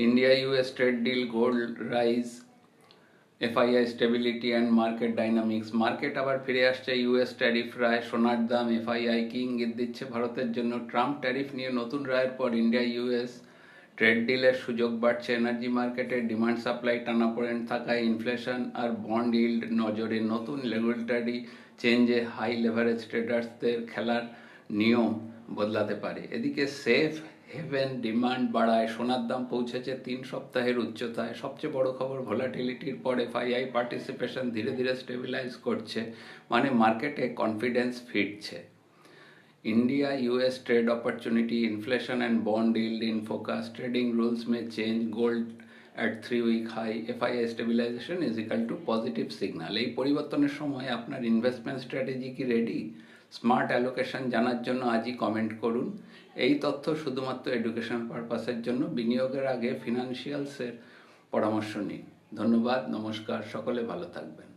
India-US trade deal, gold rise, FII stability and market dynamics. Market আবার ফিরে আসছে US tariff রায়, সোনার দাম, এফআইআই কি ইঙ্গিত দিচ্ছে ভারতের জন্য? ট্রাম্প ট্যারিফ নিয়ে নতুন রায়ের পর ইন্ডিয়া ইউএস ট্রেড ডিলের সুযোগ বাড়ছে। এনার্জি মার্কেটে ডিমান্ড সাপ্লাই টানাপোড়েন থাকায় ইনফ্লেশন আর বন্ড ইল্ড নজরে। নতুন রেগুলেটরি চেঞ্জে হাই লেভারেজ ট্রেডার্সদের খেলার নিয়ম বদলাতে পারে। এদিকে সেফ হেভেন ডিমান্ড বাড়ায়, সোনার দাম পৌঁছেছে 3 সপ্তাহের উচ্চতায়। সবচেয়ে বড় খবর, ভোলাটিলিটির পরে এফআইআই পার্টিসিপেশন ধীরে ধীরে স্টেবিলাইজ করছে, মানে মার্কেটে কনফিডেন্স ফিরছে। India US trade opportunity, inflation and bond yield in focus, trading rules may change, gold at 3-week high, FII stabilization is equal to positive signal। এই পরিবর্তনের সময় আপনার ইনভেস্টমেন্ট স্ট্র্যাটেজি কি রেডি? স্মার্ট অ্যালোকেশন জানার জন্য আজই comment করুন। এই তথ্য শুধুমাত্র এডুকেশন পারপাসের জন্য, বিনিয়োগের আগে ফিনান্সিয়ালসের পরামর্শ নিন। ধন্যবাদ, নমস্কার, সকলে ভালো থাকবেন।